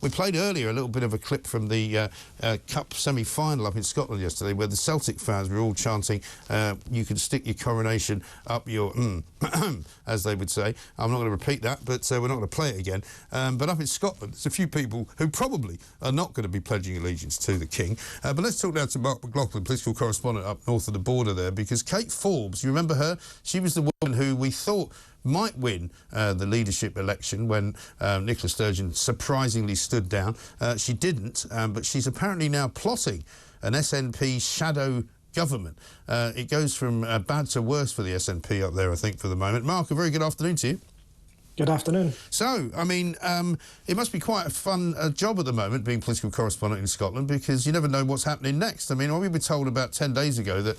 We played earlier a little bit of a clip from the Cup semi-final up in Scotland yesterday, where the Celtic fans were all chanting, you can stick your coronation up your as they would say. I'm not going to repeat that, but we're not going to play it again. But up in Scotland, there's a few people who probably are not going to be pledging allegiance to the King. But let's talk now to Mark McLaughlin, political correspondent up north of the border there, because Kate Forbes, you remember her? She was the woman who we thought might win the leadership election when Nicola Sturgeon surprisingly stood down. She didn't, but she's apparently now plotting an SNP shadow government. It goes from bad to worse for the SNP up there, I think, for the moment. Mark, a very good afternoon to you. Good afternoon. So, I mean, it must be quite a fun job at the moment, being political correspondent in Scotland, because you never know what's happening next. I mean, we were told about 10 days ago that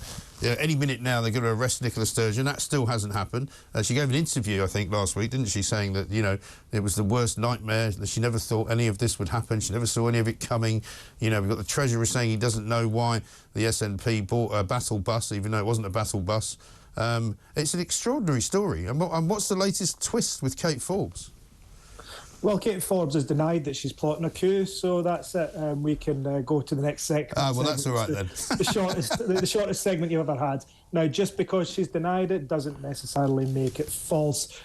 any minute now they're going to arrest Nicola Sturgeon. That still hasn't happened. She gave an interview, I think, last week, didn't she, saying that, you know, it was the worst nightmare, that she never thought any of this would happen. She never saw any of it coming. You know, we've got the Treasurer saying he doesn't know why the SNP bought a battle bus, even though it wasn't a battle bus. It's an extraordinary story. And what's the latest twist with Kate Forbes? Well, Kate Forbes has denied that she's plotting a coup, so that's it. We can go to the next segment. Ah, well, that's all right then. the shortest segment you've ever had. Now, just because she's denied it doesn't necessarily make it false.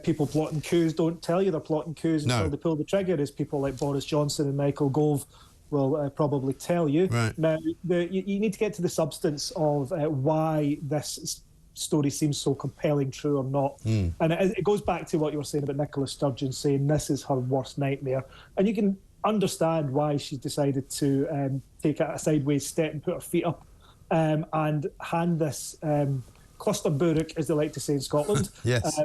People plotting coups don't tell you they're plotting coups until they pull the trigger, as people like Boris Johnson and Michael Gove will probably tell you. Right. Now, you need to get to the substance of why this story seems so compelling, true or not. And it goes back to what you were saying about Nicola Sturgeon saying this is her worst nightmare. And you can understand why she's decided to take a sideways step and put her feet up and hand this cluster burdock, as they like to say in Scotland, yes.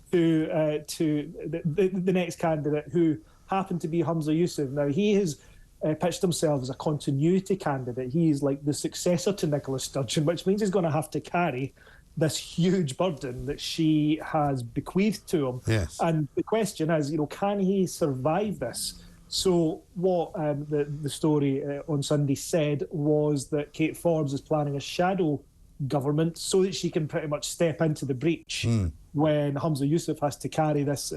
to the next candidate, who happened to be Hamza Yousaf. Now, he has pitched himself as a continuity candidate. He's like the successor to Nicola Sturgeon, which means he's going to have to carry this huge burden that she has bequeathed to him. Yes. And the question is, you know, can he survive this? So what the story on Sunday said was that Kate Forbes is planning a shadow government so that she can pretty much step into the breach when Hamza Yousaf has to carry this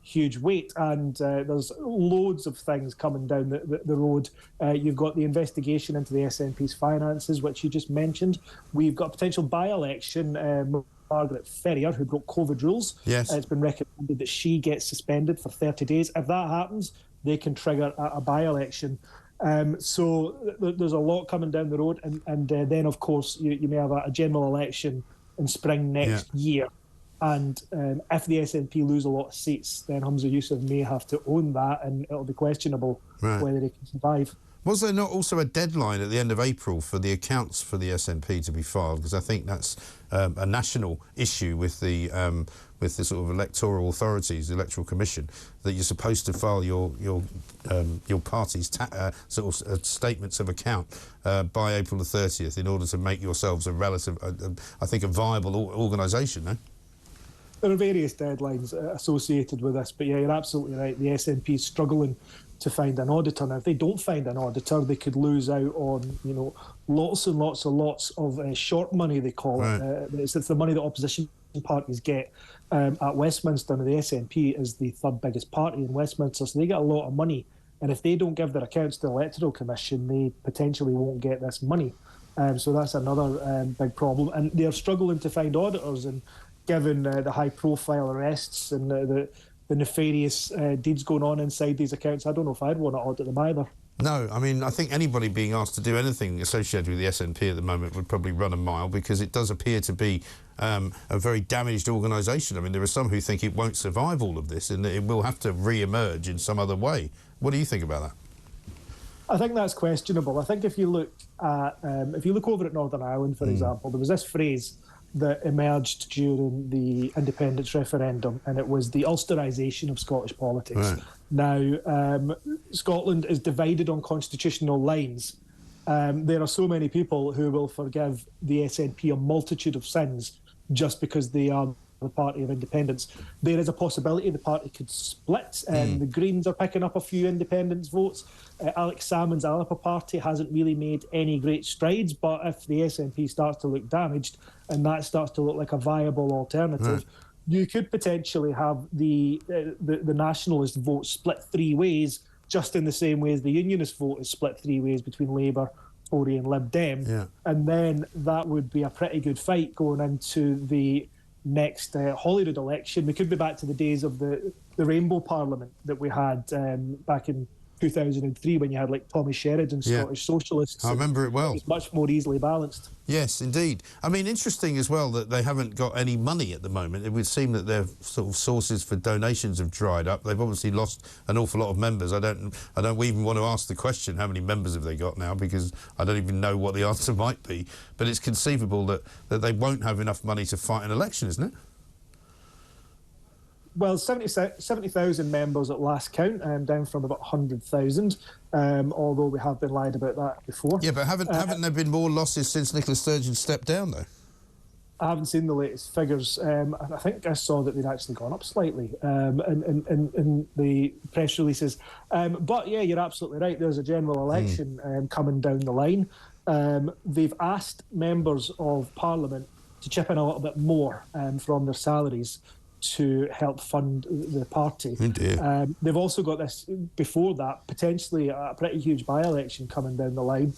huge weight. And there's loads of things coming down the road. You've got the investigation into the SNP's finances, which you just mentioned. We've got a potential by-election. Margaret Ferrier, who broke COVID rules. Yes. It's been recommended that she gets suspended for 30 days. If that happens, they can trigger a by-election. So there's a lot coming down the road. And then, of course, you may have a general election in spring next year. And if the SNP lose a lot of seats, then Hamza Yousaf may have to own that, and it'll be questionable whether he can survive. Was there not also a deadline at the end of April for the accounts for the SNP to be filed? Because I think that's a national issue with the sort of electoral authorities, the Electoral Commission, that you're supposed to file your party's sort of statements of account by April the 30th in order to make yourselves a relative, I think, a viable organisation, no? There are various deadlines associated with this, but yeah, you're absolutely right. The SNP is struggling to find an auditor. Now, if they don't find an auditor, they could lose out on, you know, lots and lots of short money, they call it. It's the money that opposition parties get at Westminster. And the SNP is the third biggest party in Westminster, so they get a lot of money. And if they don't give their accounts to the Electoral Commission, they potentially won't get this money. So that's another big problem. And they're struggling to find auditors, and given the high-profile arrests and the nefarious deeds going on inside these accounts, I don't know if I'd want to audit them either. No, I mean, I think anybody being asked to do anything associated with the SNP at the moment would probably run a mile, because it does appear to be a very damaged organisation. I mean, there are some who think it won't survive all of this and that it will have to re-emerge in some other way. What do you think about that? I think that's questionable. I think if you look over at Northern Ireland, for example, there was this phrase that emerged during the independence referendum, and it was the Ulsterisation of Scottish politics. Right. Now, Scotland is divided on constitutional lines. There are so many people who will forgive the SNP a multitude of sins just because they are the party of independence. There is a possibility the party could split. The Greens are picking up a few independence votes. Alex Salmond's Alapa party hasn't really made any great strides, but if the SNP starts to look damaged and that starts to look like a viable alternative, you could potentially have the nationalist vote split three ways, just in the same way as the unionist vote is split three ways between Labour, Tory and Lib Dem. Yeah. And then that would be a pretty good fight going into the next Holyrood election. We could be back to the days of the Rainbow Parliament that we had back in 2003, when you had like Tommy Sheridan, Scottish Socialists. I remember it well. It was much more easily balanced. Yes, indeed. I mean, interesting as well that they haven't got any money at the moment. It would seem that their sort of sources for donations have dried up. They've obviously lost an awful lot of members. I don't even want to ask the question, how many members have they got now, because I don't even know what the answer might be. But it's conceivable that they won't have enough money to fight an election, isn't it? Well, 70,000 members at last count, down from about 100,000, although we have been lied about that before. Yeah, but haven't there been more losses since Nicola Sturgeon stepped down, though? I haven't seen the latest figures. I think I saw that they'd actually gone up slightly in the press releases. But, yeah, you're absolutely right. There's a general election coming down the line. They've asked members of Parliament to chip in a little bit more from their salaries to help fund the party. Oh dear. They've also got this, before that, potentially a pretty huge by-election coming down the line.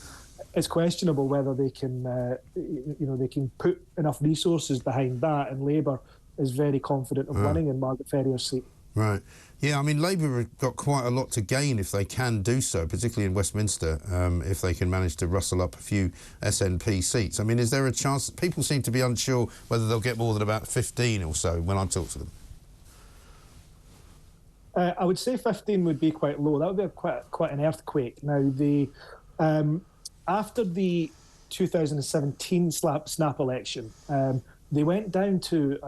It's questionable whether they can, they can put enough resources behind that, and Labour is very confident of winning in Margaret Ferrier's seat. Right. Yeah, I mean, Labour have got quite a lot to gain if they can do so, particularly in Westminster, if they can manage to rustle up a few SNP seats. I mean, is there a chance? People seem to be unsure whether they'll get more than about 15 or so when I talk to them. I would say 15 would be quite low. That would be quite an earthquake. Now, after the 2017 snap election, they went down to,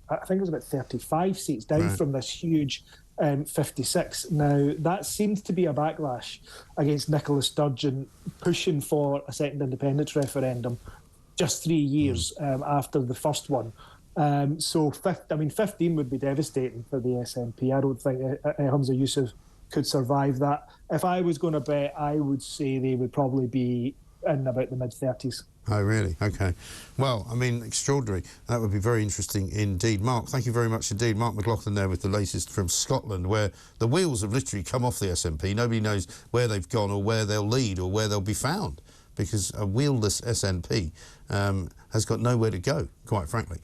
I think it was about 35 seats, down from this huge 56. Now, that seems to be a backlash against Nicola Sturgeon pushing for a second independence referendum just 3 years after the first one. So, 15 would be devastating for the SNP. I don't think Hamza Yousaf could survive that. If I was going to bet, I would say they would probably be in about the mid-30s. Oh, really? OK. Well, I mean, extraordinary. That would be very interesting indeed. Mark, thank you very much indeed. Mark McLaughlin there with the latest from Scotland, where the wheels have literally come off the SNP. Nobody knows where they've gone or where they'll lead or where they'll be found, because a wheelless SNP has got nowhere to go, quite frankly.